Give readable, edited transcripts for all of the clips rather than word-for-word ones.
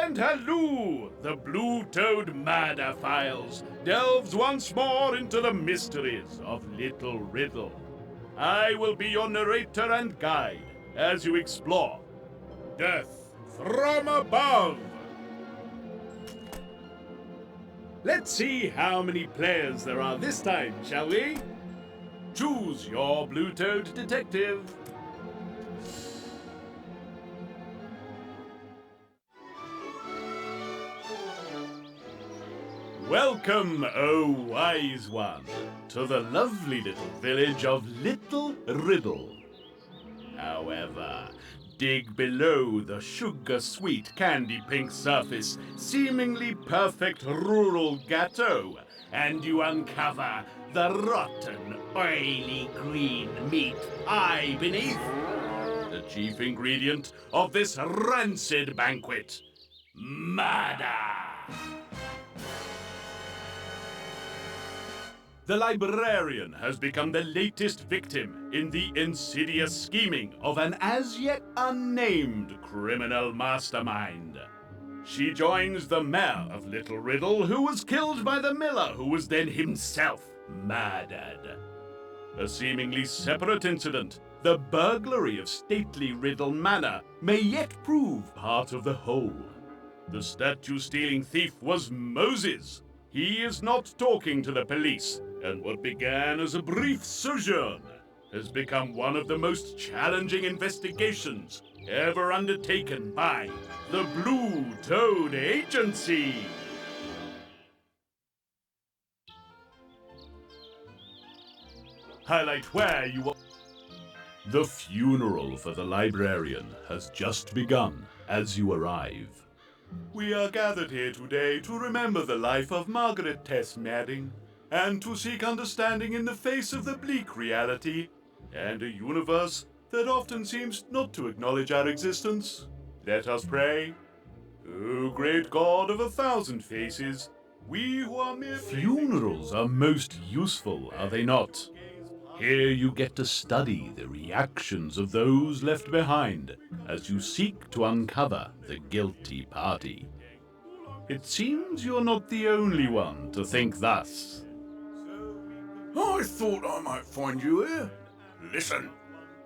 and halloo! The Blue-Toed Murder Files delves once more into the mysteries of Little Riddle. I will be your narrator and guide as you explore Death from Above. Let's see how many players there are this time, shall we? Choose your Blue-Toed detective. Welcome, O wise one, to the lovely little village of Little Riddle. However, dig below the sugar-sweet candy-pink surface, seemingly perfect rural gâteau, and you uncover the rotten, oily green meat pie beneath. The chief ingredient of this rancid banquet, murder. The librarian has become the latest victim in the insidious scheming of an as-yet unnamed criminal mastermind. She joins the mayor of Little Riddle, who was killed by the miller, who was then himself murdered. A seemingly separate incident, the burglary of stately Riddle Manor, may yet prove part of the whole. The statue-stealing thief was Moses. He is not talking to the police, and what began as a brief sojourn has become one of the most challenging investigations ever undertaken by the Blue-Toed Agency. Highlight where you are. The funeral for the librarian has just begun as you arrive. We are gathered here today to remember the life of Margaret Tess Madding, and to seek understanding in the face of the bleak reality, and a universe that often seems not to acknowledge our existence. Let us pray. O great God of 1,000 faces, we who are mere... Funerals are most useful, are they not? Here you get to study the reactions of those left behind as you seek to uncover the guilty party. It seems you're not the only one to think thus. I thought I might find you here. Listen,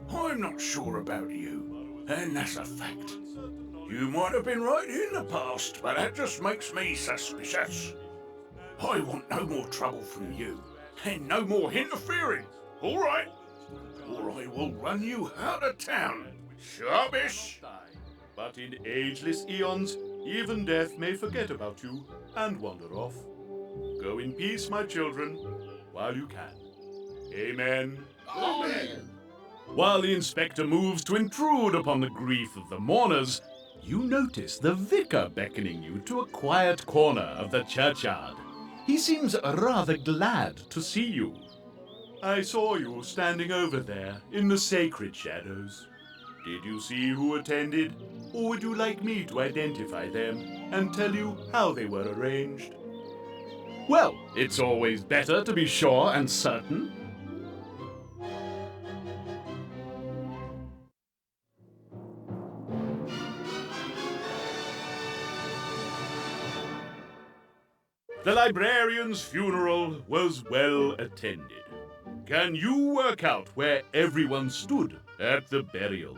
I'm not sure about you, and that's a fact. You might have been right in the past, but that just makes me suspicious. I want no more trouble from you, and no more interfering, all right? Or I will run you out of town. Sharpish! But in ageless eons, even death may forget about you and wander off. Go in peace, my children, while you can. Amen. Amen. While the inspector moves to intrude upon the grief of the mourners, you notice the vicar beckoning you to a quiet corner of the churchyard. He seems rather glad to see you. I saw you standing over there in the sacred shadows. Did you see who attended, or would you like me to identify them and tell you how they were arranged? Well, it's always better to be sure and certain. The librarian's funeral was well attended. Can you work out where everyone stood at the burial?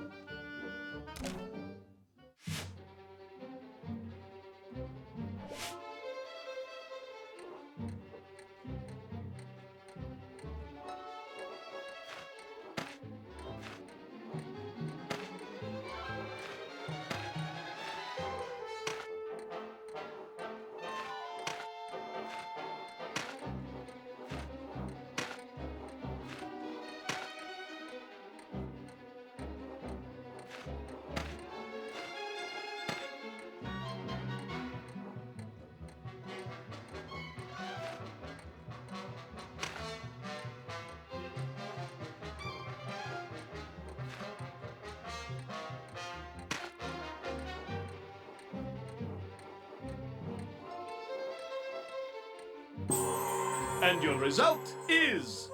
And your result is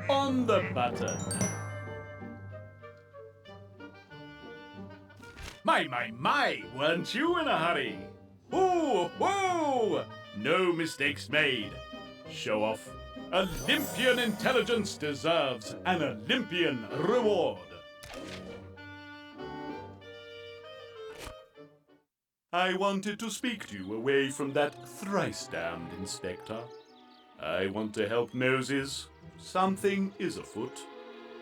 on the button. My, weren't you in a hurry? Ooh! No mistakes made. Show off. Olympian intelligence deserves an Olympian reward. I wanted to speak to you away from that thrice-damned inspector. I want to help Moses. Something is afoot.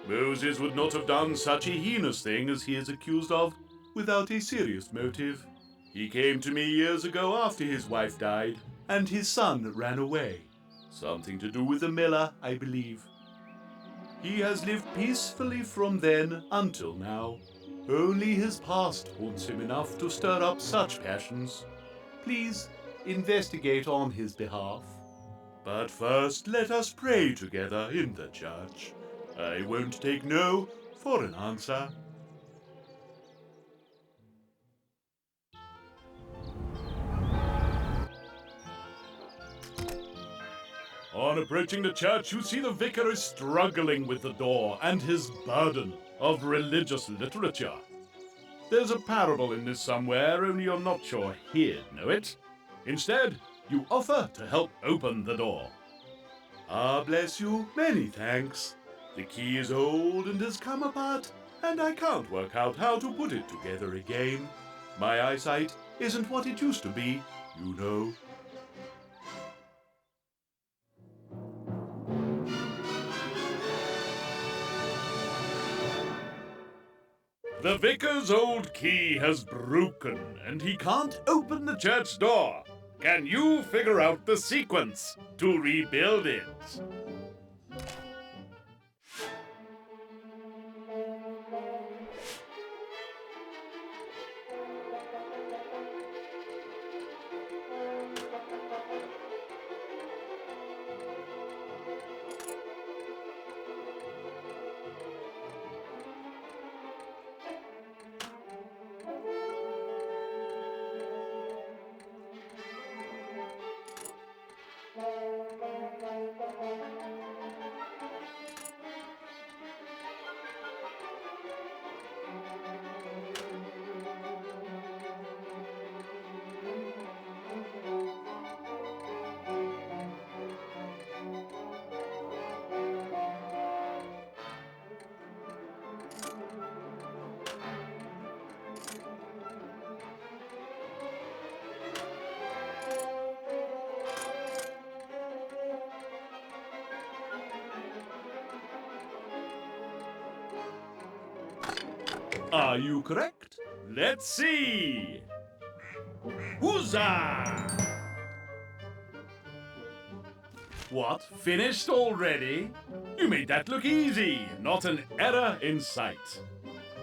Moses would not have done such a heinous thing as he is accused of without a serious motive. He came to me years ago after his wife died, and his son ran away. Something to do with the miller, I believe. He has lived peacefully from then until now. Only his past haunts him enough to stir up such passions. Please investigate on his behalf. But first, let us pray together in the church. I won't take no for an answer. On approaching the church, you see the vicar is struggling with the door and his burden of religious literature. There's a parable in this somewhere, only you're not sure he'd know it. Instead, you offer to help open the door. Ah, bless you, many thanks. The key is old and has come apart, and I can't work out how to put it together again. My eyesight isn't what it used to be, you know. The vicar's old key has broken, and he can't open the church door. Can you figure out the sequence to rebuild it? Are you correct? Let's see. Huzzah! What? Finished already? You made that look easy. Not an error in sight.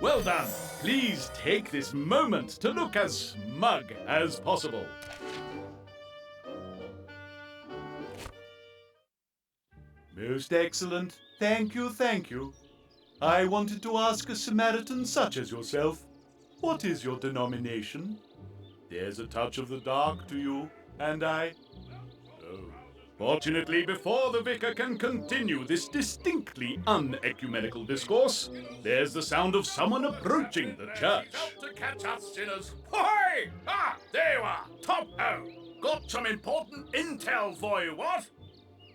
Well done. Please take this moment to look as smug as possible. Most excellent. Thank you, thank you. I wanted to ask a Samaritan such as yourself, what is your denomination? There's a touch of the dark to you, and oh. Fortunately, before the vicar can continue this distinctly unecumenical discourse, there's the sound of someone approaching the church. Help to catch us sinners. Ahoy! Ah, there you are. Top-ho. Got some important intel for you, what?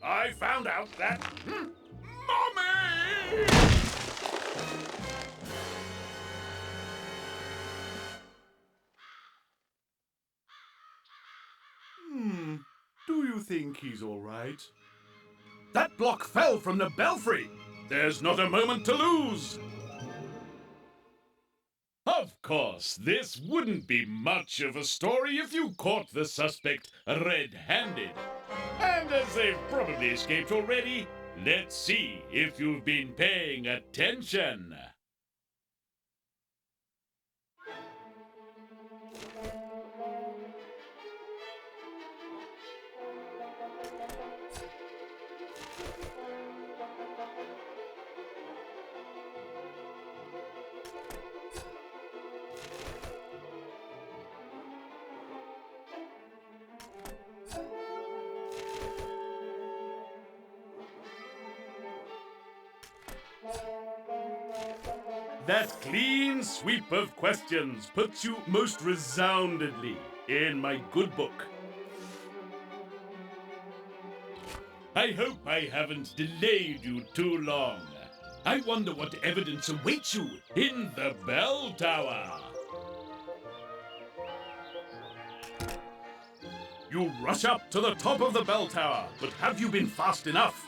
I found out that... Mommy! Do you think he's all right? That block fell from the belfry. There's not a moment to lose. Of course, this wouldn't be much of a story if you caught the suspect red-handed. And as they've probably escaped already, let's see if you've been paying attention. That clean sweep of questions puts you most resoundingly in my good book. I hope I haven't delayed you too long. I wonder what evidence awaits you in the bell tower. You rush up to the top of the bell tower, but have you been fast enough?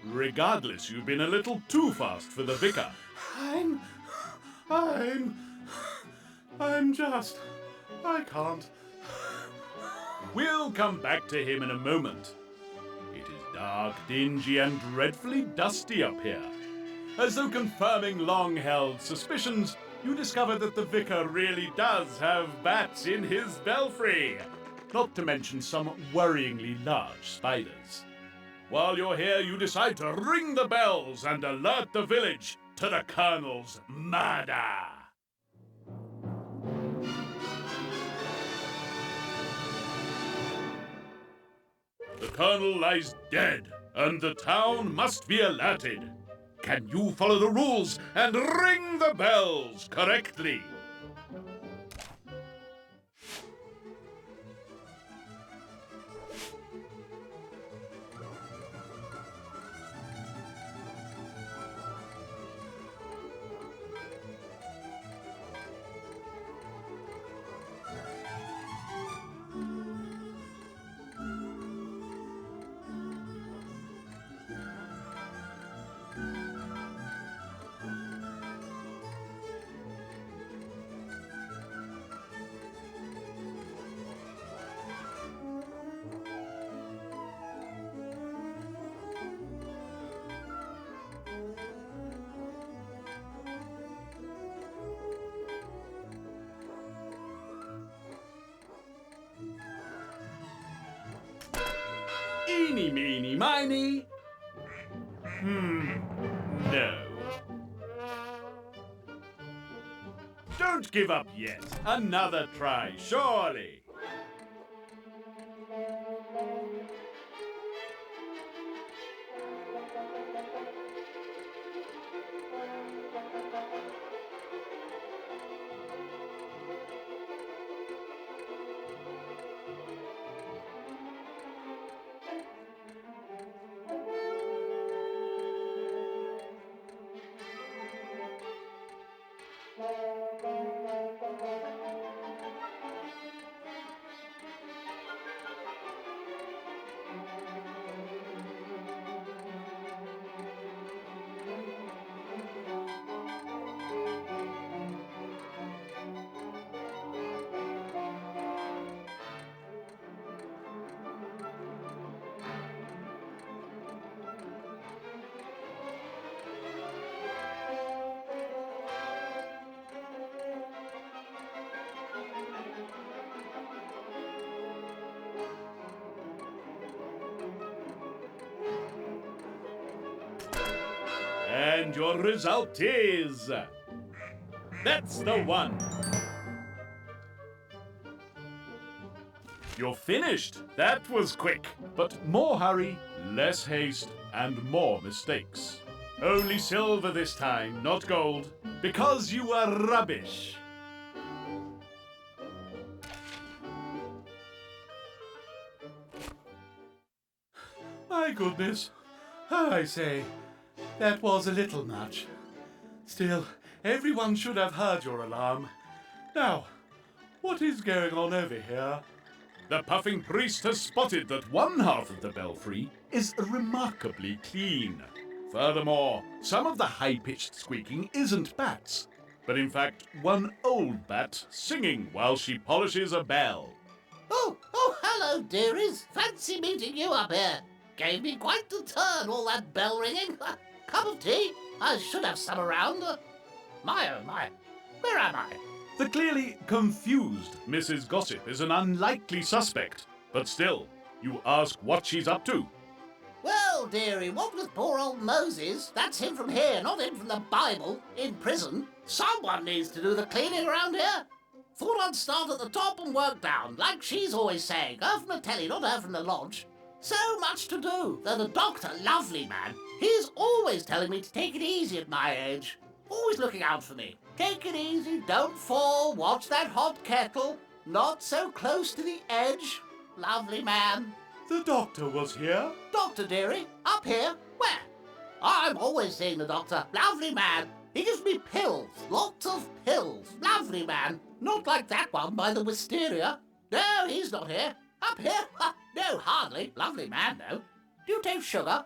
Regardless, you've been a little too fast for the vicar. I can't. We'll come back to him in a moment. It is dark, dingy, and dreadfully dusty up here. As though confirming long-held suspicions, you discover that the vicar really does have bats in his belfry. Not to mention some worryingly large spiders. While you're here, you decide to ring the bells and alert the village to the Colonel's murder. The Colonel lies dead, and the town must be alerted. Can you follow the rules and ring the bells correctly? Eeny, meeny, miny. No. Don't give up yet. Another try, surely. And your result is... That's the one. You're finished. That was quick. But more hurry, less haste, and more mistakes. Only silver this time, not gold, because you were rubbish. My goodness. I say, that was a little much. Still, everyone should have heard your alarm. Now, what is going on over here? The puffing priest has spotted that one half of the belfry is remarkably clean. Furthermore, some of the high-pitched squeaking isn't bats, but in fact one old bat singing while she polishes a bell. Oh, hello, dearies. Fancy meeting you up here. Gave me quite the turn, all that bell ringing. Cup of tea? I should have some around. My, oh my. Where am I? The clearly confused Mrs. Gossip is an unlikely suspect, but still, you ask what she's up to. Well, dearie, what with poor old Moses, that's him from here, not him from the Bible, in prison, someone needs to do the cleaning around here. Thought I'd start at the top and work down, like she's always saying, her from the telly, not her from the lodge. So much to do, though the doctor, lovely man, he's always telling me to take it easy at my age. Always looking out for me. Take it easy, don't fall, watch that hot kettle. Not so close to the edge. Lovely man. The doctor was here. Doctor, dearie, up here? Where? I'm always seeing the doctor. Lovely man. He gives me pills. Lots of pills. Lovely man. Not like that one by the wisteria. No, he's not here. Up here? No, hardly. Lovely man, though. Do you take sugar?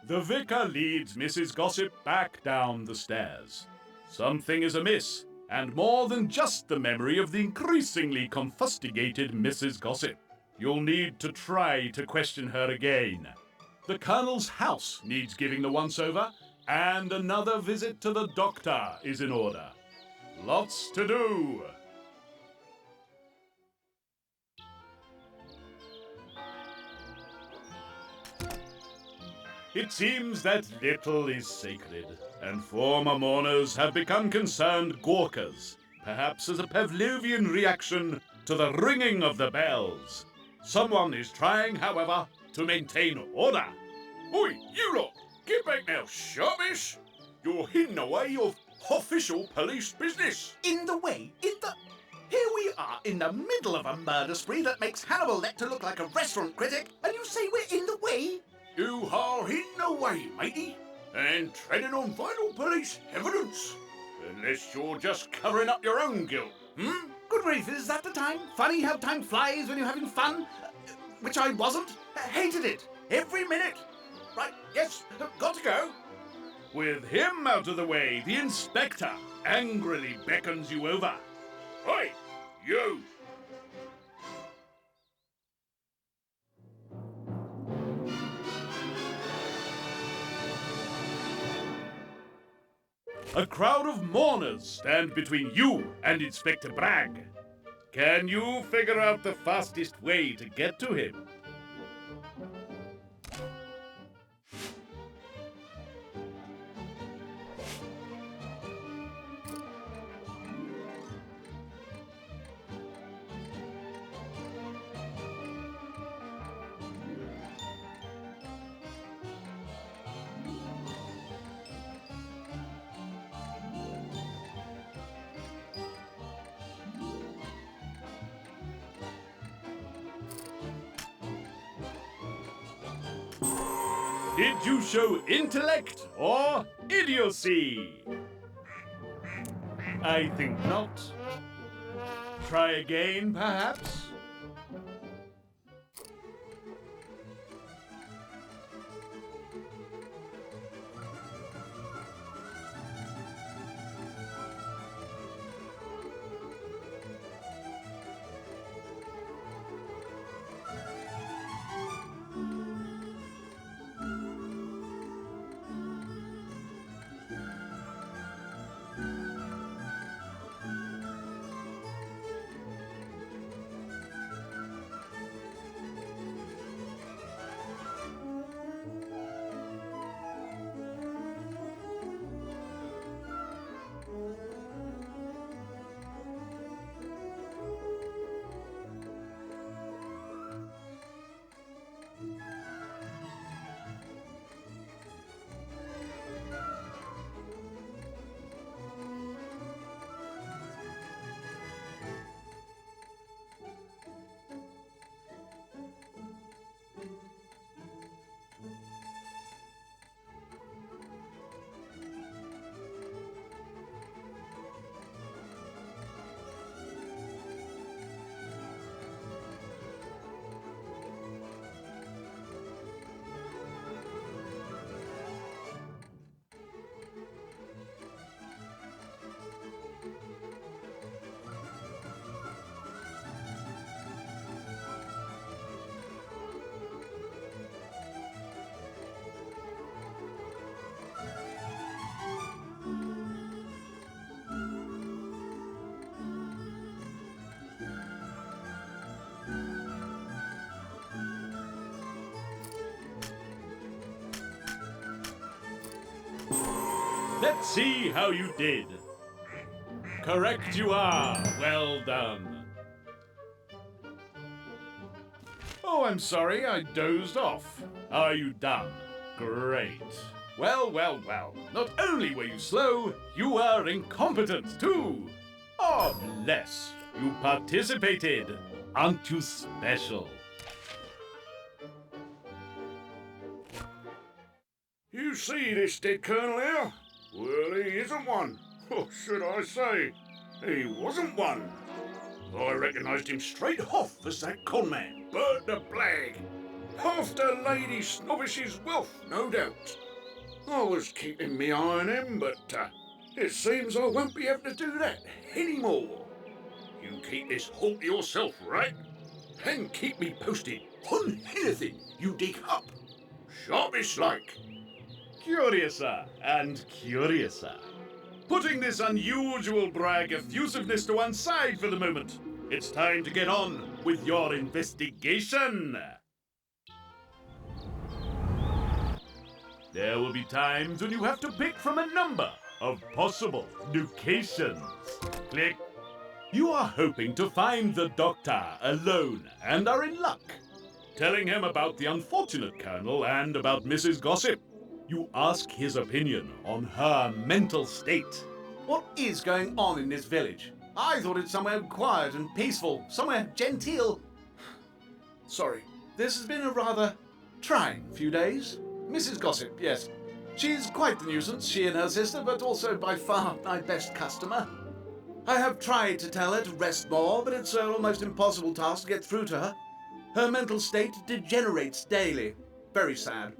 The vicar leads Mrs. Gossip back down the stairs. Something is amiss, and more than just the memory of the increasingly confustigated Mrs. Gossip. You'll need to try to question her again. The Colonel's house needs giving the once-over, and another visit to the doctor is in order. Lots to do. It seems that little is sacred, and former mourners have become concerned gawkers, perhaps as a Pavlovian reaction to the ringing of the bells. Someone is trying, however, to maintain order. Oi, you lot! Get back now, sharpish! You're in the way of official police business! In the way? Here we are in the middle of a murder spree that makes Hannibal Lecter look like a restaurant critic, and you say we're in the way? You are in the way, matey, and treading on vital police evidence. Unless you're just covering up your own guilt, hmm? Good grief, is that the time? Funny how time flies when you're having fun? Which I wasn't. Hated it. Every minute. Right, yes, got to go. With him out of the way, the inspector angrily beckons you over. Oi, you! A crowd of mourners stand between you and Inspector Bragg. Can you figure out the fastest way to get to him? Did you show intellect or idiocy? I think not. Try again, perhaps? Let's see how you did. Correct you are. Well done. Oh, I'm sorry, I dozed off. Are you done? Great. Well, well, well. Not only were you slow, you were incompetent too. Oh, bless. You participated. Aren't you special? You see this dead colonel here? Well, he isn't one. Or should I say, he wasn't one. I recognised him straight off as that conman, Bert the Blag. After Lady Snobbish's wealth, no doubt. I was keeping me eye on him, but it seems I won't be able to do that anymore. You keep this halt to yourself, right? And keep me posted on anything you dig up. Sharpish like. Curiouser and curiouser. Putting this unusual brag effusiveness to one side for the moment, it's time to get on with your investigation. There will be times when you have to pick from a number of possible locations. Click. You are hoping to find the doctor alone and are in luck. Telling him about the unfortunate colonel and about Mrs. Gossip. You ask his opinion on her mental state. What is going on in this village? I thought it somewhere quiet and peaceful, somewhere genteel. Sorry, this has been a rather trying few days. Mrs. Gossip, yes. She's quite the nuisance, she and her sister, but also by far my best customer. I have tried to tell her to rest more, but it's an almost impossible task to get through to her. Her mental state degenerates daily. Very sad.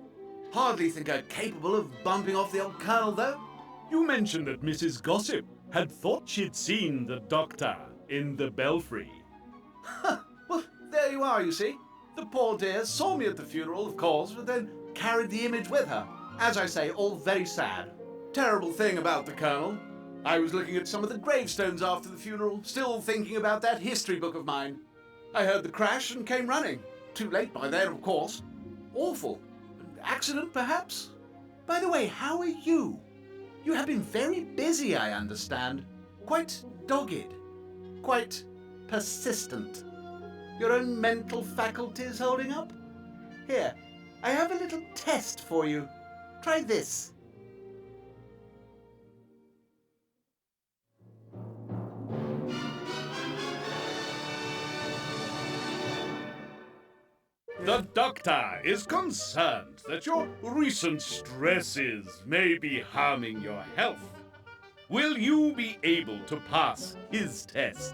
Hardly think her capable of bumping off the old colonel, though. You mentioned that Mrs. Gossip had thought she'd seen the doctor in the belfry. Well, there you are, you see. The poor dear saw me at the funeral, of course, but then carried the image with her. As I say, all very sad. Terrible thing about the colonel. I was looking at some of the gravestones after the funeral, still thinking about that history book of mine. I heard the crash and came running. Too late by then, of course. Awful. An accident, perhaps? By the way, how are you? You have been very busy, I understand. Quite dogged. Quite persistent. Your own mental faculties holding up? Here, I have a little test for you. Try this. The doctor is concerned that your recent stresses may be harming your health. Will you be able to pass his test?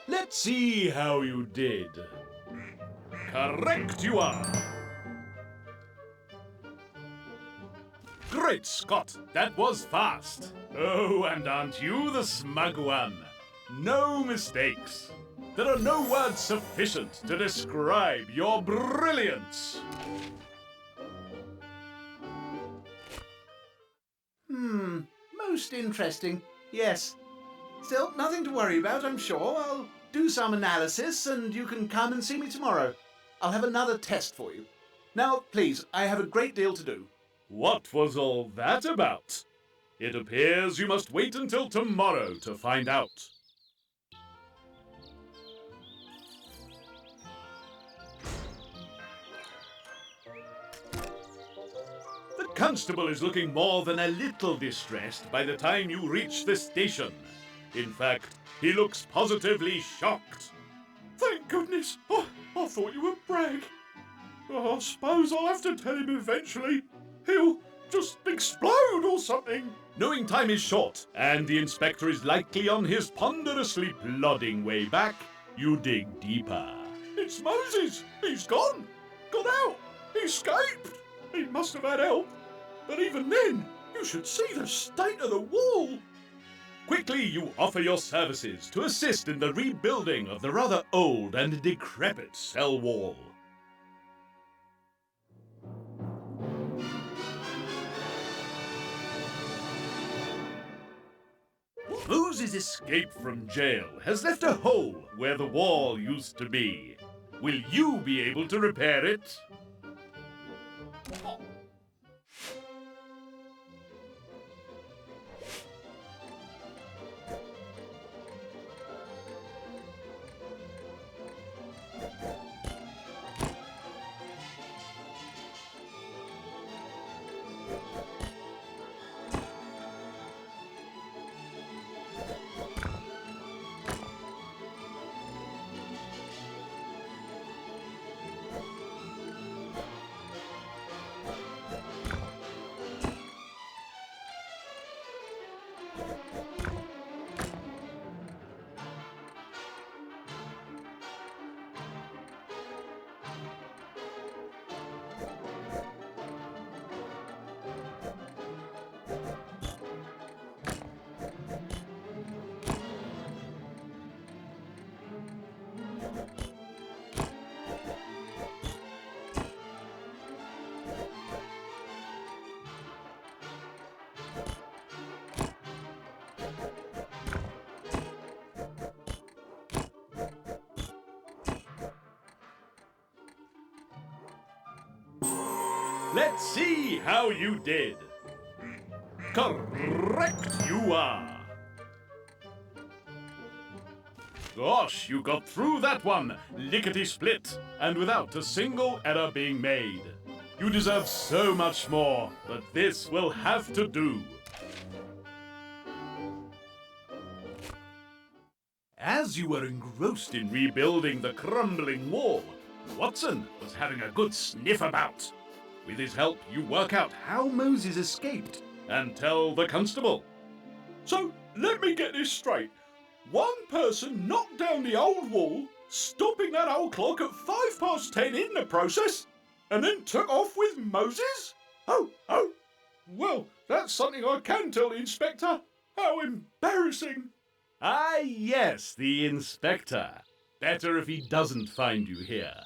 Let's see how you did. Correct you are. Great Scott, that was fast. Oh, and aren't you the smug one? No mistakes. There are no words sufficient to describe your brilliance. Most interesting. Yes. Still, nothing to worry about, I'm sure. I'll do some analysis and you can come and see me tomorrow. I'll have another test for you. Now, please, I have a great deal to do. What was all that about? It appears you must wait until tomorrow to find out. The constable is looking more than a little distressed by the time you reach the station. In fact, he looks positively shocked. Thank goodness. I thought you would brag. I suppose I'll have to tell him eventually. He'll just explode or something. Knowing time is short, and the inspector is likely on his ponderously plodding way back, you dig deeper. It's Moses. He's gone. Got out. Escaped. He must have had help. But even then, you should see the state of the wall. Quickly, you offer your services to assist in the rebuilding of the rather old and decrepit cell wall. Moses' escape from jail has left a hole where the wall used to be. Will you be able to repair it? Let's see how you did. Correct you are. Gosh, you got through that one, lickety-split, and without a single error being made. You deserve so much more, but this will have to do. As you were engrossed in rebuilding the crumbling wall, Watson was having a good sniff about. With his help, you work out how Moses escaped and tell the constable. So, let me get this straight. One person knocked down the old wall, stopping that old clock at 10:05 in the process, and then took off with Moses? Oh, well, that's something I can tell the inspector. How embarrassing. Ah, yes, the inspector. Better if he doesn't find you here.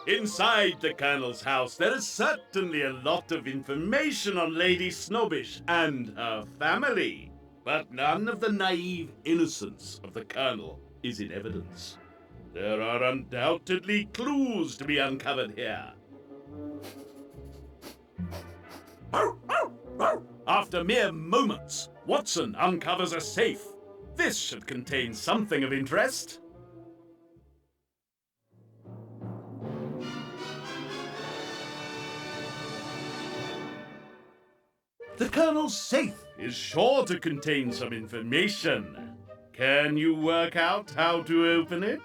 Inside the Colonel's house, there is certainly a lot of information on Lady Snobbish and her family, but none of the naive innocence of the Colonel is in evidence. There are undoubtedly clues to be uncovered here. After mere moments, Watson uncovers a safe. This should contain something of interest. The Colonel's safe is sure to contain some information. Can you work out how to open it?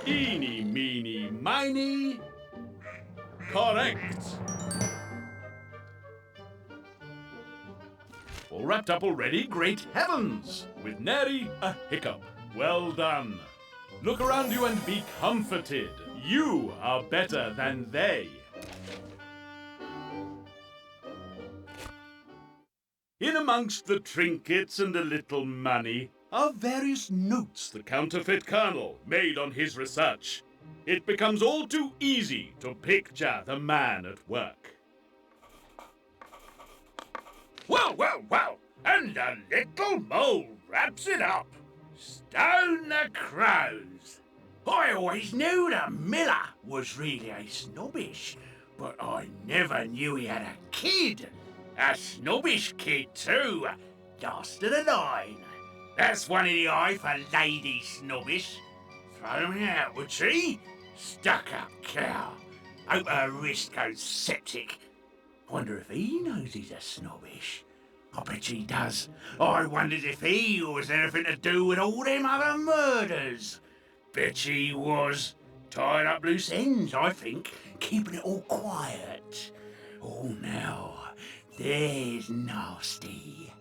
Eeny, meeny, miny. Correct. All wrapped up already? Great heavens! With nary a hiccup. Well done. Look around you and be comforted. You are better than they. In amongst the trinkets and a little money are various notes the counterfeit colonel made on his research. It becomes all too easy to picture the man at work. Well, well, well, and the little mole wraps it up. Stone the crows. I always knew the miller was really snobbish, but I never knew he had a kid. A snobbish kid, too. Last of the line. That's one in the eye for lady snobbish. Throw me out, would she? Stuck-up cow. Hope her wrist goes septic. Wonder if he knows he's a snobbish. I bet he does. I wondered if he was anything to do with all them other murders. Bet he was. Tied up loose ends, I think. Keeping it all quiet. Oh, now, there's nasty.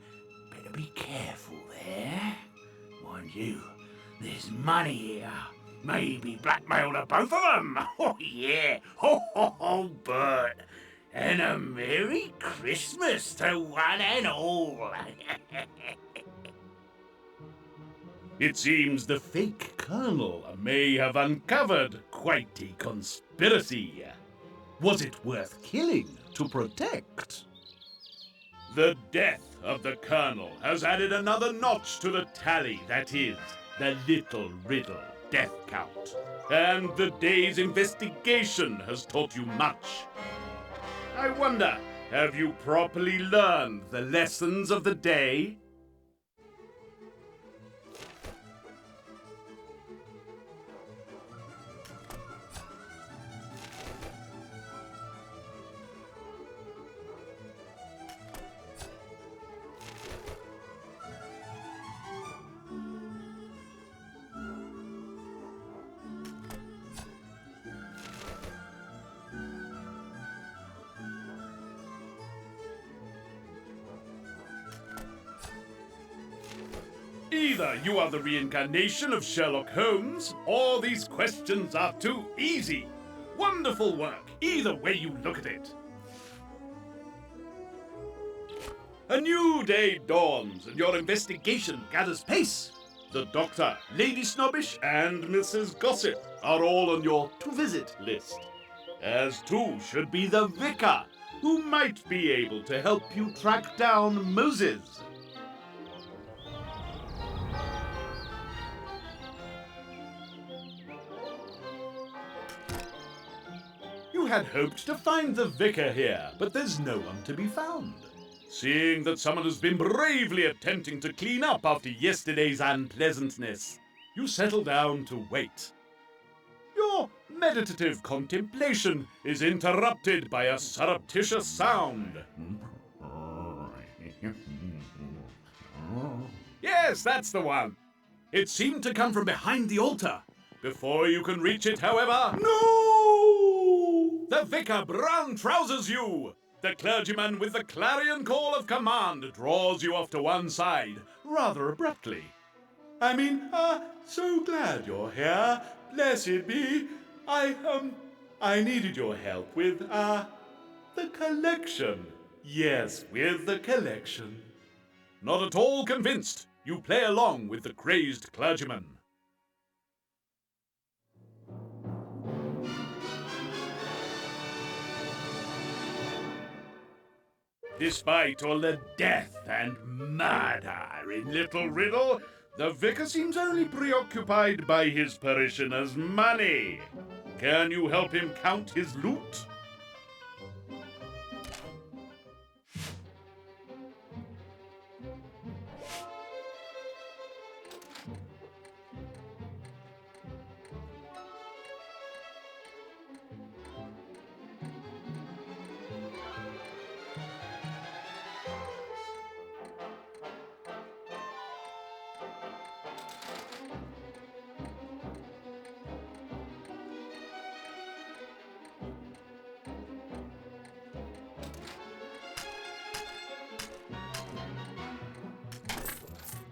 Better be careful there. Mind you, there's money here. Maybe blackmail to both of them. Oh, yeah. Ho, Bert. And a Merry Christmas to one and all. It seems the fake colonel may have uncovered quite a conspiracy. Was it worth killing to protect? The death of the colonel has added another notch to the tally that is the Little Riddle death count. And the day's investigation has taught you much. I wonder, have you properly learned the lessons of the day? Either you are the reincarnation of Sherlock Holmes, or these questions are too easy. Wonderful work, either way you look at it. A new day dawns and your investigation gathers pace. The Doctor, Lady Snobbish, and Mrs. Gossip are all on your to-visit list. As too should be the Vicar, who might be able to help you track down Moses. You had hoped to find the Vicar here, but there's no one to be found. Seeing that someone has been bravely attempting to clean up after yesterday's unpleasantness, you settle down to wait. Your meditative contemplation is interrupted by a surreptitious sound. Yes, that's the one. It seemed to come from behind the altar. Before you can reach it, however, no! The Vicar brown trousers you! The clergyman with the clarion call of command draws you off to one side, rather abruptly. So glad you're here. Blessed be. I needed your help with, the collection. Yes, with the collection. Not at all convinced. You play along with the crazed clergyman. Despite all the death and murder in Little Riddle, the Vicar seems only preoccupied by his parishioners' money. Can you help him count his loot?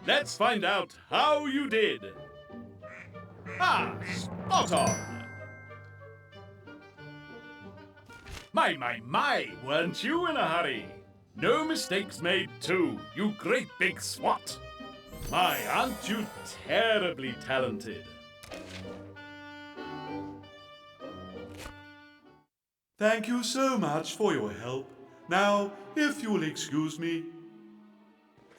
Let's find out how you did. Ah, spot on. My, weren't you in a hurry? No mistakes made too, you great big swat. My, aren't you terribly talented? Thank you so much for your help. Now, if you'll excuse me.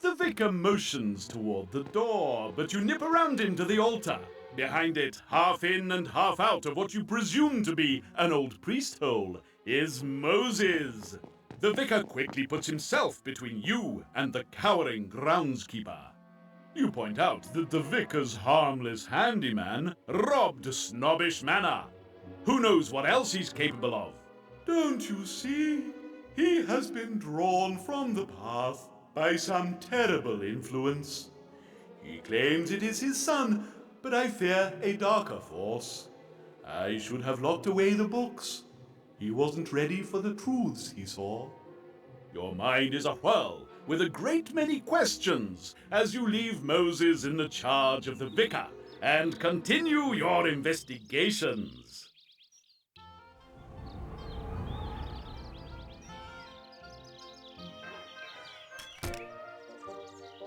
The vicar motions toward the door, but you nip around him to the altar. Behind it, half in and half out of what you presume to be an old priest hole, is Moses. The vicar quickly puts himself between you and the cowering groundskeeper. You point out that the vicar's harmless handyman robbed Snobbish Manor. Who knows what else he's capable of? Don't you see? He has been drawn from the path by some terrible influence. He claims it is his son, but I fear a darker force. I should have locked away the books. He wasn't ready for the truths he saw. Your mind is a whirl with a great many questions as you leave Moses in the charge of the vicar and continue your investigations.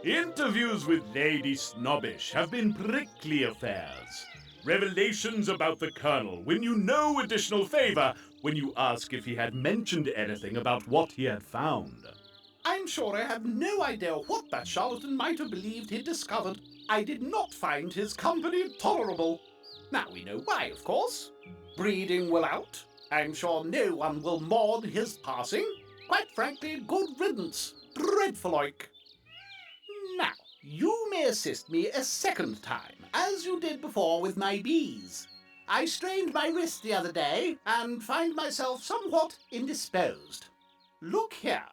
Interviews with Lady Snobbish have been prickly affairs. Revelations about the Colonel win you no additional favor when you ask if he had mentioned anything about what he had found. I'm sure I have no idea what that charlatan might have believed he'd discovered. I did not find his company tolerable. Now we know why, of course. Breeding will out. I'm sure no one will mourn his passing. Quite frankly, good riddance. Dreadful like. Now, you may assist me a second time, as you did before with my bees. I strained my wrist the other day and find myself somewhat indisposed. Look here.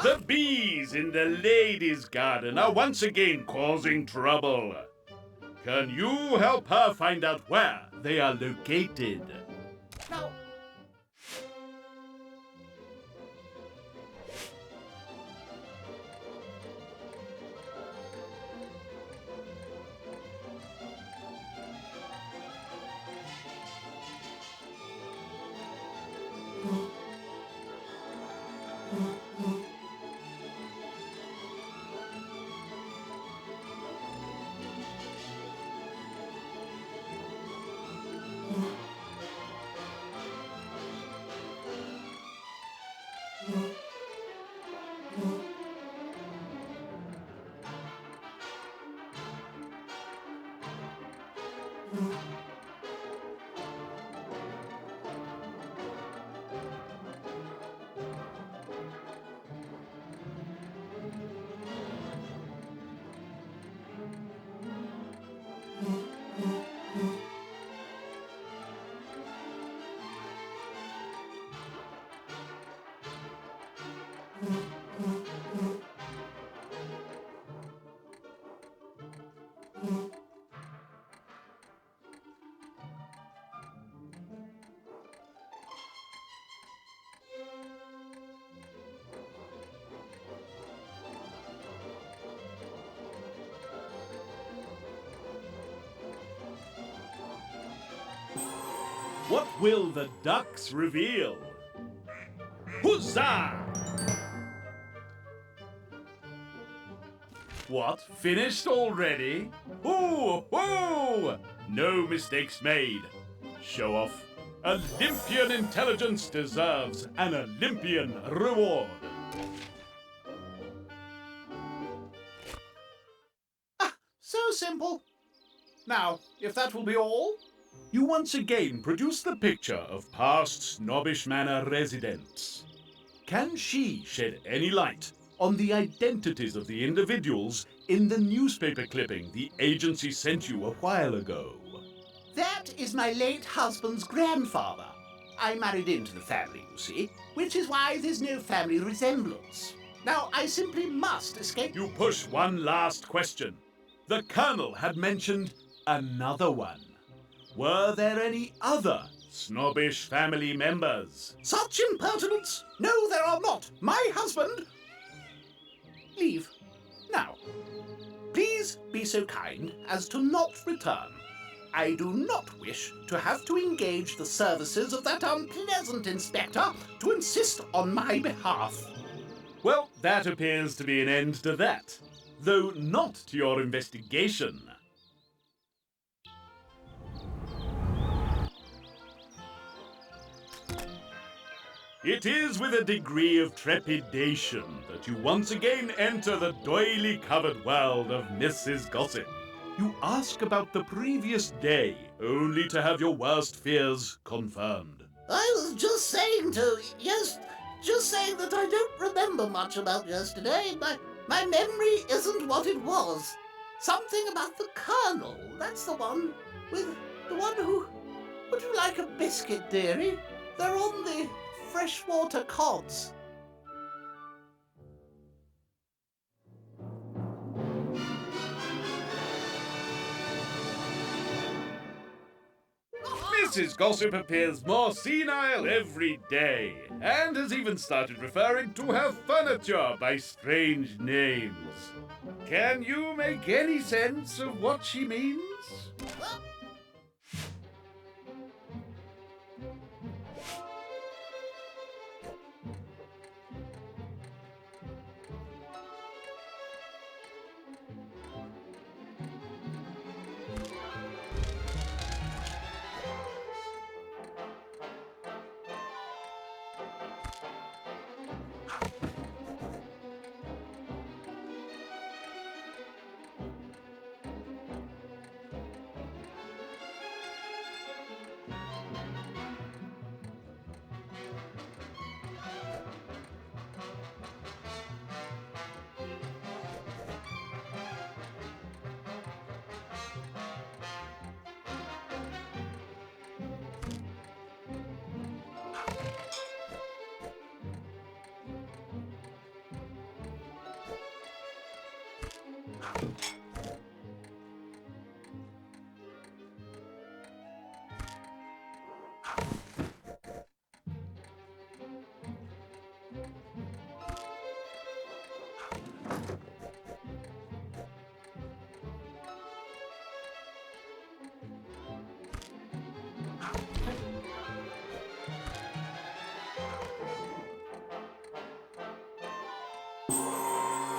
The bees in the ladies' garden are once again causing trouble. Can you help her find out where they are located? Now, What will the ducks reveal? Huzzah! What, finished already? Hoo, hoo! No mistakes made. Show off. Olympian intelligence deserves an Olympian reward. so simple. Now, if that will be all, You once again produce the picture of past Snobbish Manor residents. Can she shed any light on the identities of the individuals in the newspaper clipping the agency sent you a while ago? that is my late husband's grandfather. I married into the family, you see, which is why there's no family resemblance. Now, I simply must escape. You push one last question. The Colonel had mentioned another one. Were there any other snobbish family members. Such impertinence! No, there are not. My husband... Leave. Now, please be so kind as to not return. I do not wish to have to engage the services of that unpleasant inspector to insist on my behalf. Well, that appears to be an end to that, though not to your investigation. It is with a degree of trepidation that you once again enter the doily-covered world of Mrs. Gossip. You ask about the previous day, only to have your worst fears confirmed. I was just saying that I don't remember much about yesterday. My memory isn't what it was. Something about the Colonel. That's the one who... Would you like a biscuit, dearie? They're on the freshwater cods. Mrs. Gossip appears more senile every day, and has even started referring to her furniture by strange names. Can you make any sense of what she means?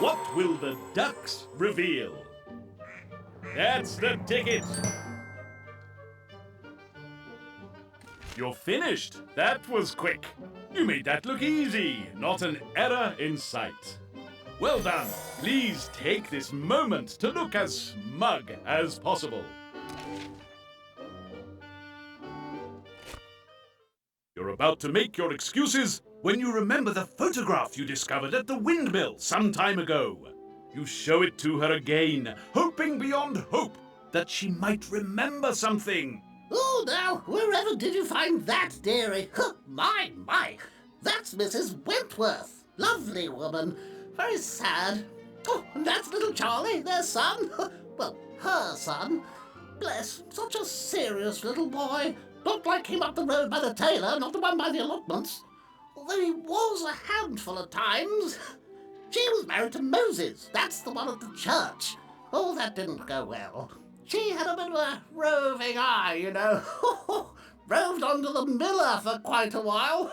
What will the ducks reveal? That's the ticket! You're finished. That was quick. You made that look easy, not an error in sight. Well done. Please take this moment to look as smug as possible. You're about to make your excuses when you remember the photograph you discovered at the windmill some time ago. You show it to her again, hoping beyond hope that she might remember something. Oh, now, wherever did you find that, dearie? My, that's Mrs. Wentworth. Lovely woman. Very sad. Oh, and that's little Charlie, their son. Well, her son. Bless, such a serious little boy. Not like him up the road by the tailor, not the one by the allotments. Although he was a handful at times. She was married to Moses. That's the one at the church. Oh, that didn't go well. She had a bit of a roving eye, you know. Roved onto the miller for quite a while.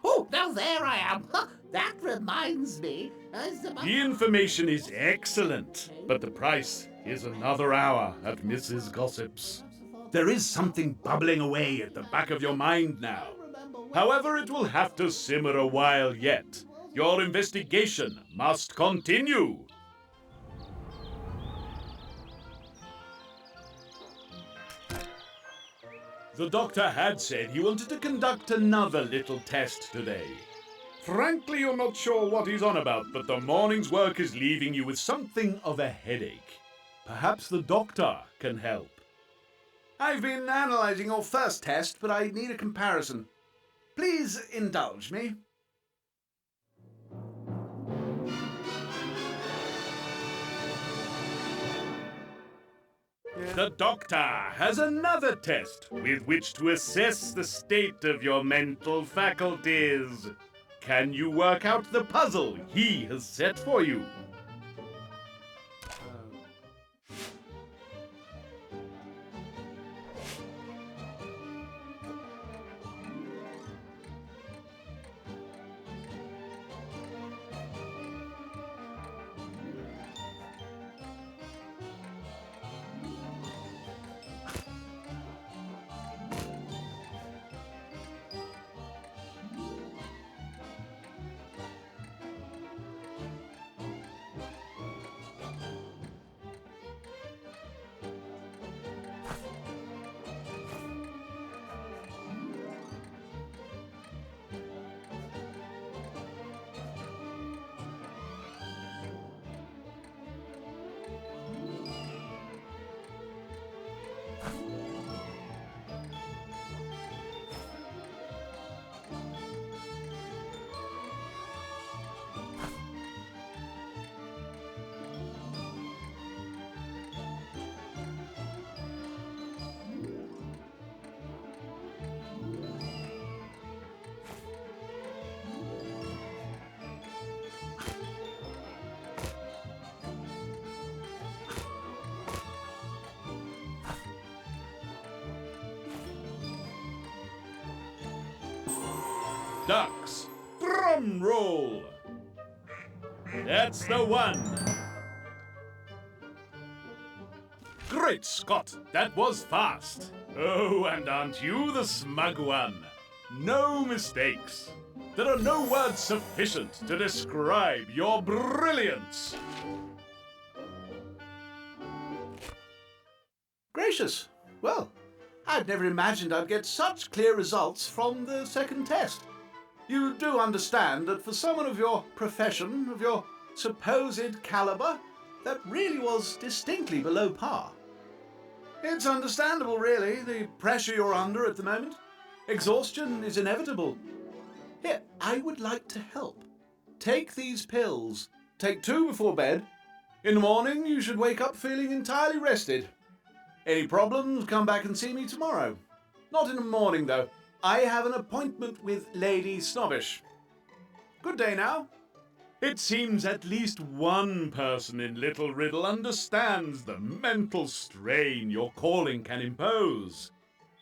Oh, now there I am. That reminds me. The information is excellent, but the price is another hour at Mrs. Gossip's. There is something bubbling away at the back of your mind now. However, it will have to simmer a while yet. Your investigation must continue. The doctor had said he wanted to conduct another little test today. Frankly, you're not sure what he's on about, but the morning's work is leaving you with something of a headache. Perhaps the doctor can help. I've been analysing your first test, but I need a comparison. Please indulge me. The doctor has another test with which to assess the state of your mental faculties. Can you work out the puzzle he has set for you? Ducks, drum roll! That's the one! Great Scott, that was fast! Oh, and aren't you the smug one? No mistakes. There are no words sufficient to describe your brilliance. Gracious. Well, I'd never imagined I'd get such clear results from the second test. You do understand that for someone of your profession, of your supposed caliber, that really was distinctly below par. It's understandable, really, the pressure you're under at the moment. Exhaustion is inevitable. Here, I would like to help. Take these pills. Take 2 before bed. In the morning, you should wake up feeling entirely rested. Any problems, come back and see me tomorrow. Not in the morning, though. I have an appointment with Lady Snobbish. Good day now. It seems at least one person in Little Riddle understands the mental strain your calling can impose.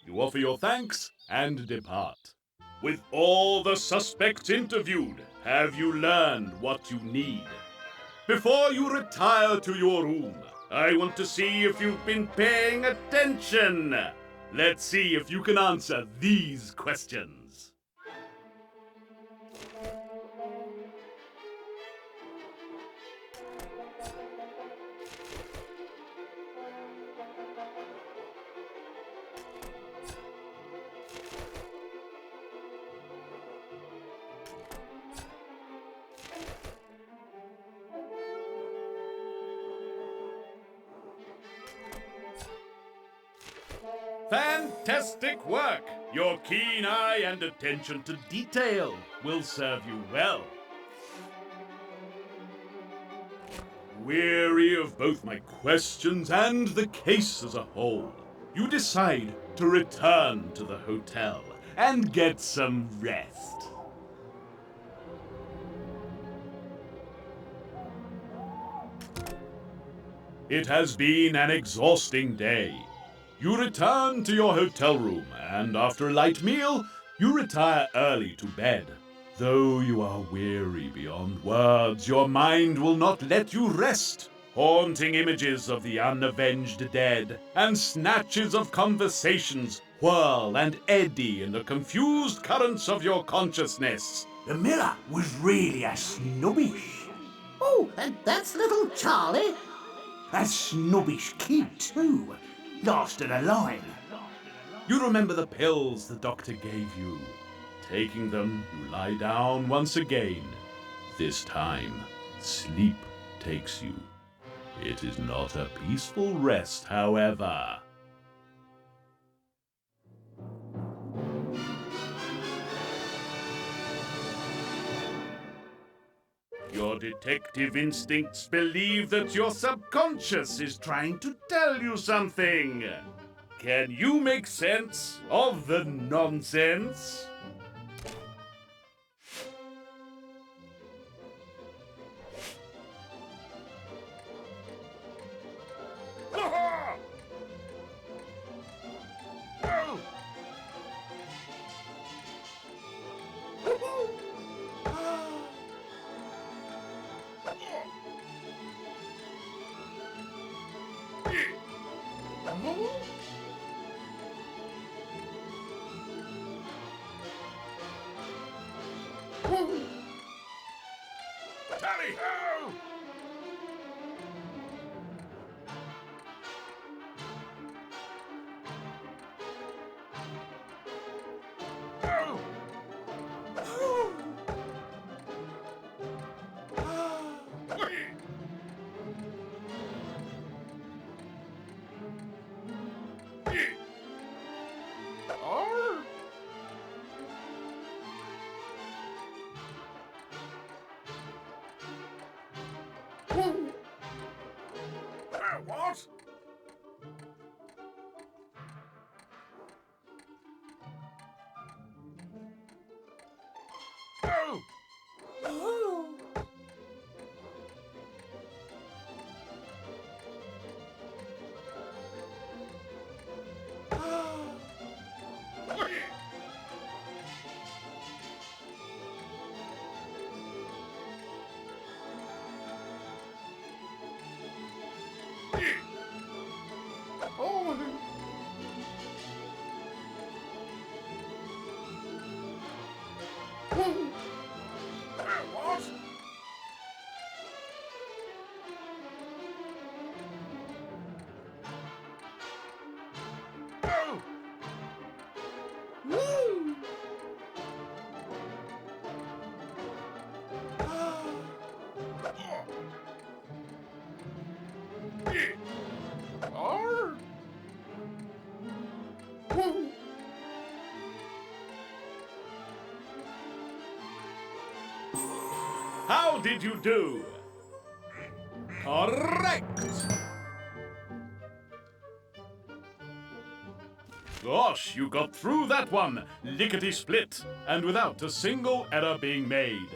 You offer your thanks and depart. With all the suspects interviewed, have you learned what you need? Before you retire to your room, I want to see if you've been paying attention. Let's see if you can answer these questions. Fantastic work! Your keen eye and attention to detail will serve you well. Weary of both my questions and the case as a whole, you decide to return to the hotel and get some rest. It has been an exhausting day. You return to your hotel room, and after a light meal, you retire early to bed. Though you are weary beyond words, your mind will not let you rest. Haunting images of the unavenged dead and snatches of conversations whirl and eddy in the confused currents of your consciousness. The miller was really a snobbish. Oh, and that's little Charlie. A snobbish kid, too. Last of the line. You remember the pills the doctor gave you. Taking them, you lie down once again. This time, sleep takes you. It is not a peaceful rest, however. Your detective instincts believe that your subconscious is trying to tell you something. Can you make sense of the nonsense? Tally-ho! What? What? How did you do? Correct! Gosh, you got through that one, lickety-split, and without a single error being made.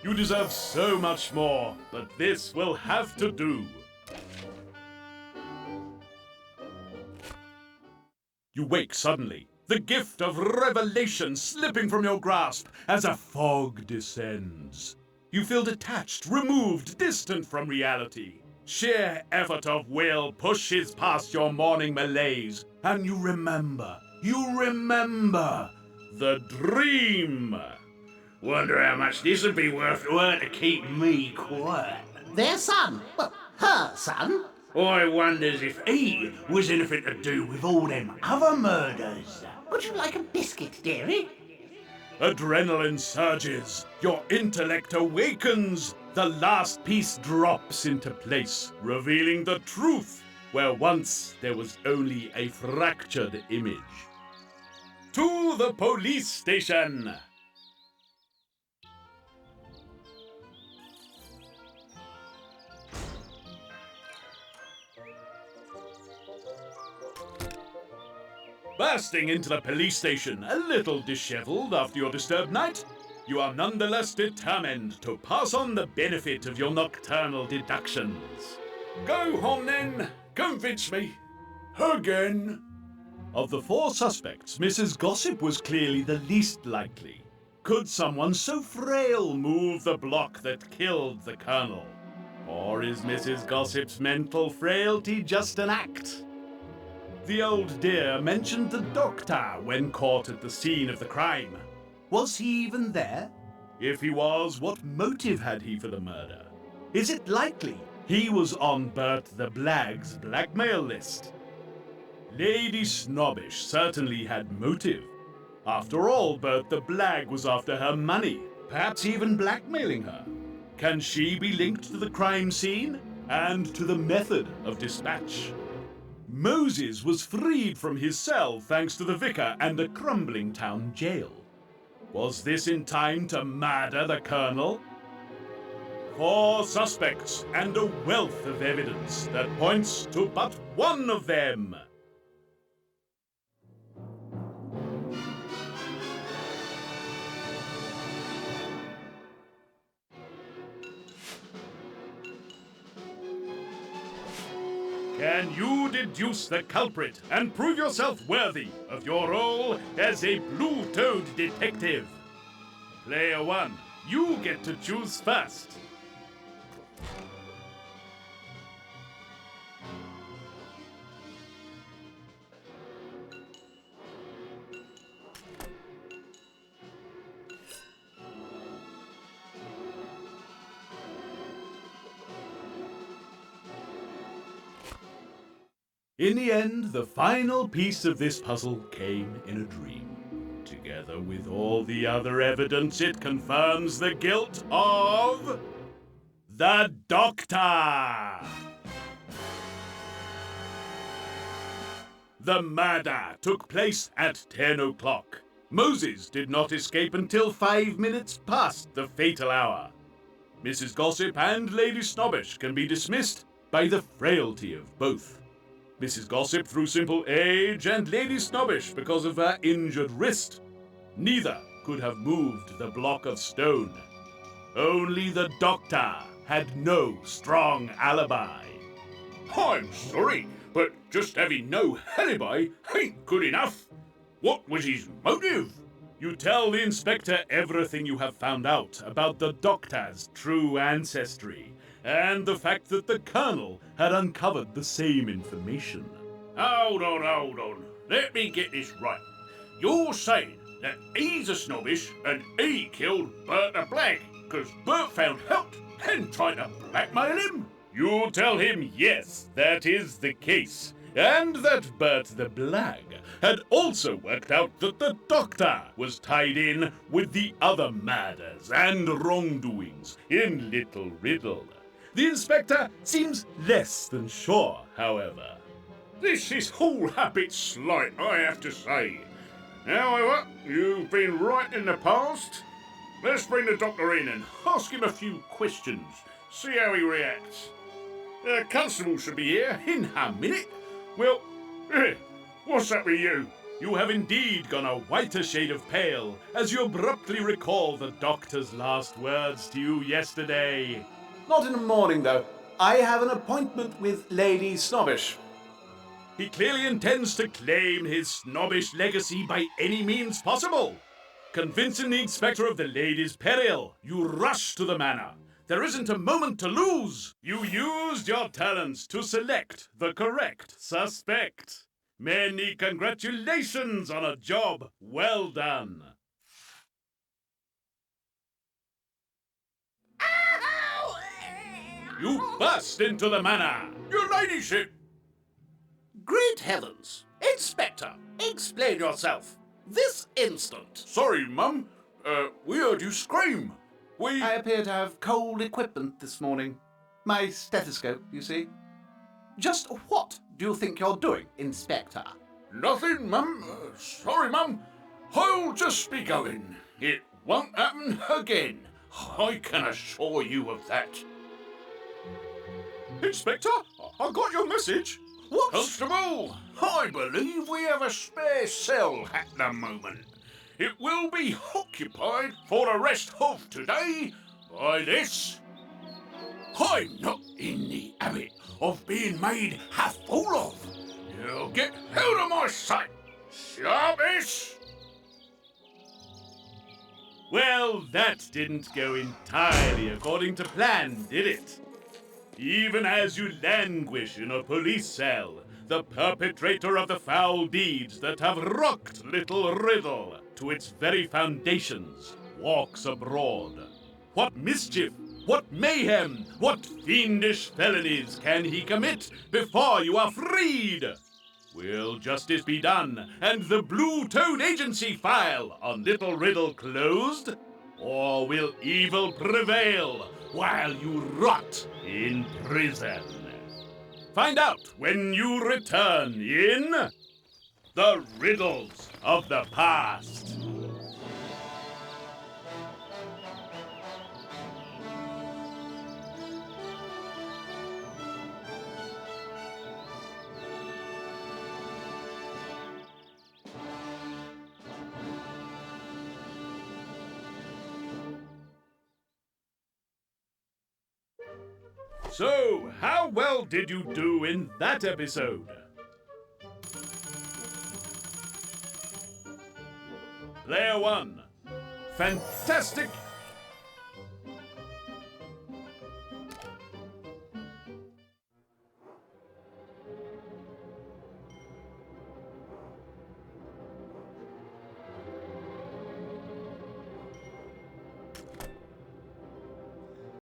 You deserve so much more, but this will have to do. You wake suddenly, the gift of revelation slipping from your grasp as a fog descends. You feel detached, removed, distant from reality. Sheer effort of will pushes past your morning malaise, and you remember the dream. Wonder how much this would be worth to her to keep me quiet. Their son. Well, her son. I wonders if he was anything to do with all them other murders. Would you like a biscuit, dearie? Adrenaline surges, your intellect awakens, the last piece drops into place, revealing the truth where once there was only a fractured image. To the police station! Bursting into the police station, a little disheveled after your disturbed night, you are nonetheless determined to pass on the benefit of your nocturnal deductions. Go on then, convince me. Again. Of the four suspects, Mrs. Gossip was clearly the least likely. Could someone so frail move the block that killed the Colonel? Or is Mrs. Gossip's mental frailty just an act? The old dear mentioned the doctor when caught at the scene of the crime. Was he even there? If he was, what motive had he for the murder? Is it likely he was on Bert the Blag's blackmail list? Lady Snobbish certainly had motive. After all, Bert the Blag was after her money, perhaps even blackmailing her. Can she be linked to the crime scene and to the method of dispatch? Moses was freed from his cell thanks to the vicar and a crumbling town jail. Was this in time to murder the Colonel? 4 suspects and a wealth of evidence that points to but one of them. Can you deduce the culprit and prove yourself worthy of your role as a Blue Toad detective? Player 1, you get to choose first. In the end, the final piece of this puzzle came in a dream. Together with all the other evidence, it confirms the guilt of the Doctor. The murder took place at 10 o'clock. Moses did not escape until 5 minutes past the fatal hour. Mrs. Gossip and Lady Snobbish can be dismissed by the frailty of both. Mrs. Gossip through simple age, and Lady Snobbish because of her injured wrist. Neither could have moved the block of stone. Only the Doctor had no strong alibi. I'm sorry, but just having no alibi ain't good enough. What was his motive? You tell the inspector everything you have found out about the Doctor's true ancestry, and the fact that the Colonel had uncovered the same information. Hold on. Let me get this right. You're saying that he's a snobbish and he killed Bert the Blag because Bert found out and tried to blackmail him? You tell him yes, that is the case, and that Bert the Blag had also worked out that the Doctor was tied in with the other murders and wrongdoings in Little Riddle. The inspector seems less than sure, however. This is all a bit slight, I have to say. However, you've been right in the past. Let's bring the Doctor in and ask him a few questions. See how he reacts. The constable should be here in a minute. Well, what's up with you? You have indeed gone a whiter shade of pale as you abruptly recall the Doctor's last words to you yesterday. Not in the morning, though. I have an appointment with Lady Snobbish. He clearly intends to claim his snobbish legacy by any means possible. Convincing the inspector of the lady's peril, you rush to the manor. There isn't a moment to lose. You used your talents to select the correct suspect. Many congratulations on a job well done. You burst into the manor. Your ladyship! Great heavens! Inspector, explain yourself. This instant. Sorry, Mum. We heard you scream. I appear to have cold equipment this morning. My stethoscope, you see. Just what do you think you're doing, Inspector? Nothing, Mum. Sorry, Mum. I'll just be going. It won't happen again. I can assure you of that. Inspector, I got your message. What? Constable, I believe we have a spare cell at the moment. It will be occupied for the rest of today by this. I'm not in the habit of being made a fool of. You'll get out of my sight, sharpish! Well, that didn't go entirely according to plan, did it? Even as you languish in a police cell, the perpetrator of the foul deeds that have rocked Little Riddle to its very foundations walks abroad. What mischief, what mayhem, what fiendish felonies can he commit before you are freed? Will justice be done and the Blue Toad Agency file on Little Riddle closed? Or will evil prevail while you rot in prison? Find out when you return in The Riddles of the Past. So, how well did you do in that episode? Player 1. Fantastic